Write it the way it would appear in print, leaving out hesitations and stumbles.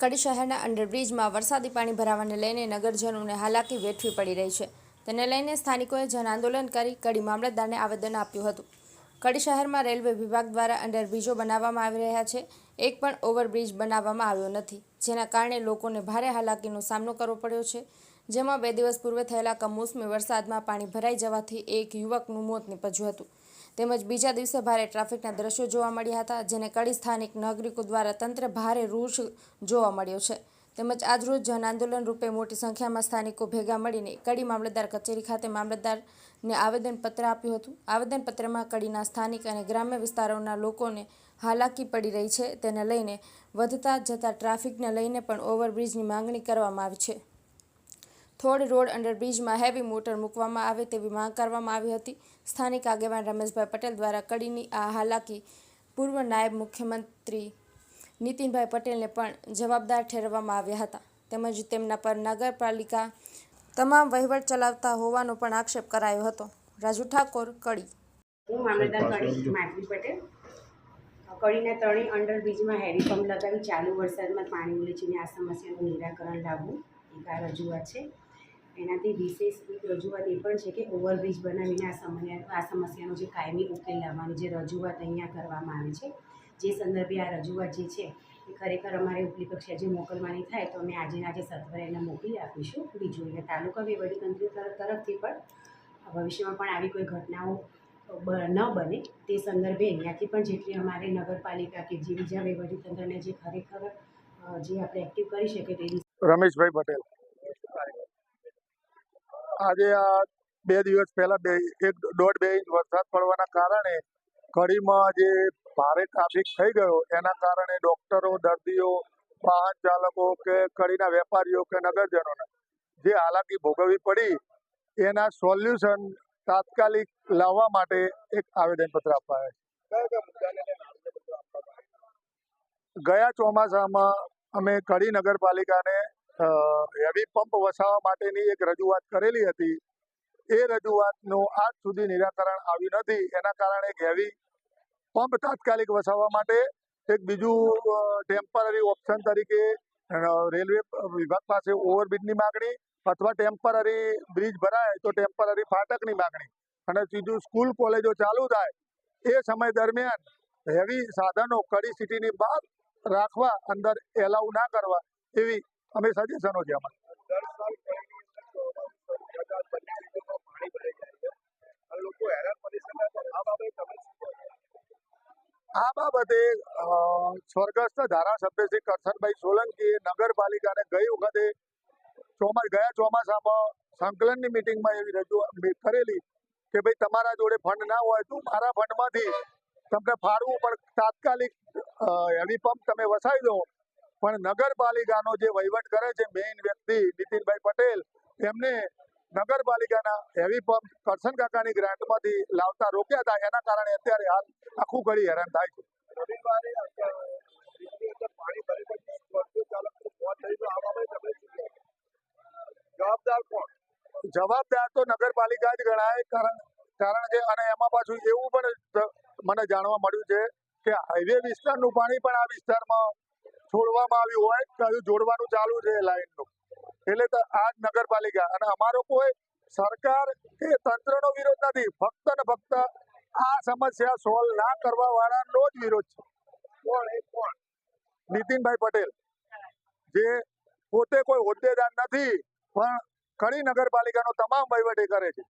કડી શહેરના અંડરબ્રિજમાં વરસાદી પાણી ભરાવાને લઈને નગરજનોને હાલાકી વેઠવી પડી રહી છે. તેને લઈને સ્થાનિકોએ જન આંદોલન કરી કડી મામલતદારને આવેદન આપ્યું હતું. કડી શહેરમાં રેલવે વિભાગ દ્વારા અંડરબ્રિજો બનાવવામાં આવી રહ્યા છે. એક પણ ઓવરબ્રિજ બનાવવામાં આવ્યો નથી, જેના કારણે લોકોને ભારે હાલાકીનો સામનો કરવો પડ્યો છે. જેમાં 2 દિવસ પૂર્વે થયેલા કમોસમી વરસાદમાં પાણી ભરાઈ જવાથી એક યુવકનું મોત નીપજ્યું હતું. તેમજ બીજા દિવસે ભારે ટ્રાફિકના દ્રશ્યો જોવા મળ્યા હતા, જેને કડી સ્થાનિક નાગરિકો દ્વારા તંત્ર ભારે રોષ જોવા મળ્યો છે. તેમજ આજરોજ જન આંદોલન રૂપે મોટી સંખ્યામાં સ્થાનિકો ભેગા મળીને કડી મામલતદાર કચેરી ખાતે મામલતદારને આવેદનપત્ર આપ્યું હતું. આવેદનપત્રમાં કડીના સ્થાનિક અને ગ્રામ્ય વિસ્તારોના લોકોને હાલાકી પડી રહી છે, તેને લઈને વધતા જતા ટ્રાફિકને લઈને પણ ઓવરબ્રિજની માંગણી કરવામાં આવી છે. થોડ રોડ અંડરબ્રિજમાં હેવી મોટર મૂકવામાં આવે તેવી માંગ કરવામાં આવી હતી. સ્થાનિક આગેવાન રમેશભાઈ પટેલ દ્વારા કડીની આ હાલાકી પૂર્વ નાયબ મુખ્યમંત્રી નીતિનભાઈ પટેલને પણ જવાબદાર ઠેરવવામાં આવ્યા હતા. તેમજ તેમના પર નગરપાલિકા તમામ વહીવટ ચલાવતા હોવાનો પણ આક્ષેપ કરાયો હતો. રાજુ ઠાકોર, કડી. હું મામલતદાર કડી માધવી પટેલ. કડીના ત્રણેય અંડરબ્રિજમાં હેવી પંપ લગાવી ચાલુ વરસાદમાં પાણી ઉલેચીને આ સમસ્યાનું નિરાકરણ લાવવું એક આ રજૂઆત છે. એનાથી વિશેષ એક રજૂઆત એ પણ છે કે ઓવરબ્રિજ બનાવીને આ સમસ્યાનો જે કાયમી ઉકેલ લાવવાની જે રજૂઆત અહીંયા કરવામાં આવી છે, જે સંદર્ભે આ રજૂઆત જે છે એ ખરેખર અમારે ઉપલી કક્ષાએ જે મોકલવાની થાય તો અમે આજે સત્વરે એને મોકલી આપીશું. બીજું એટલે તાલુકા વહીવટીતંત્ર તરફથી પણ ભવિષ્યમાં પણ આવી કોઈ ઘટનાઓ ન બને તે સંદર્ભે અહીંયાથી પણ જેટલી અમારે નગરપાલિકા કે જે બીજા વહીવટીતંત્રને જે ખરેખર જે આપણે એક્ટિવ કરી શકીએ તેવી. રમેશભાઈ પટેલ. આજે આ 2 દિવસ પહેલા 1.5-2 ઇંચ વરસાદ પડવાના કારણે કડીમાં જે ભારે ટ્રાફિક થઈ ગયો, એના કારણે ડોક્ટરો, દર્દીઓ, વાહન ચાલકો કે કડીના વેપારીઓ કે નગરજનોને જે હાલાકી ભોગવવી પડી, એના સોલ્યુશન તાત્કાલિક લાવવા માટે એક આવેદનપત્ર અપાયા છે. ગયા ચોમાસામાં અમે કડી નગરપાલિકાને હેવી પંપ વસાવવા માટેની એક રજૂઆત કરેલી હતી. એ રજૂઆતનું આજ સુધી નિરાકરણ આવ્યું નથી. એના કારણે એક હેવી પંપ તાત્કાલિક વસાવવા માટે એક બીજું ટેમ્પરરી ઓપ્શન તરીકે રેલવે વિભાગ પાસે ઓવરબ્રિજની માગણી અથવા ટેમ્પરરી બ્રિજ ભરાય તો ટેમ્પરરી ફાટકની માગણી, અને ત્રીજું સ્કૂલ કોલેજો ચાલુ થાય એ સમય દરમિયાન હેવી સાધનો કડી સિટીની બહાર રાખવા, અંદર એલાઉ ના કરવા, એવી અમે સજેશનો છે. આ બાબતે સ્વર્ગસ્થ ધારાસભ્ય શ્રી કરશનભાઈ સોલંકીએ નગરપાલિકાને ગયા ચોમાસામાં સંકલનની મિટિંગમાં એવી રજૂઆત કરેલી કે ભાઈ તમારા જોડે ફંડ ના હોય તો મારા ફંડમાંથી તમને ફાળવું, પણ તાત્કાલિક હેવી પંપ તમે વસાવી દો. પણ નગરપાલિકાનો જે વહીવટ કરે છે મેઇન વ્યક્તિ નીતિનભાઈ પટેલ, એમને નગરપાલિકાના હેવી પંપ કરશન કાકાની ગ્રાન્ટમાંથી લાવતા રોક્યા હતા. એના કારણે અત્યારે હાલ આખું કડી હેરાન થાય છે. જવાબદાર તો નગરપાલિકા જ ગણાય, કારણ કે અને એમાં પાછું એવું પણ મને જાણવા મળ્યું છે કે હાઈવે વિસ્તારનું પાણી પણ આ વિસ્તારમાં છોડવામાં આવ્યું હોય, કયું જોડવાનું ચાલુ છે લાઈનનું. એટલે તો આ જ નગરપાલિકા અને અમારો કોઈ સરકાર કે તંત્રનો વિરોધ નથી, ફક્ત ને ફક્ત આ સમસ્યા સોલ્વ ના કરવા વાળાનો જ વિરોધ છે. કોણ? નીતિનભાઈ પટેલ, જે પોતે કોઈ હોદ્દેદાર નથી પણ કડી નગરપાલિકાનો તમામ વહીવટ કરે છે.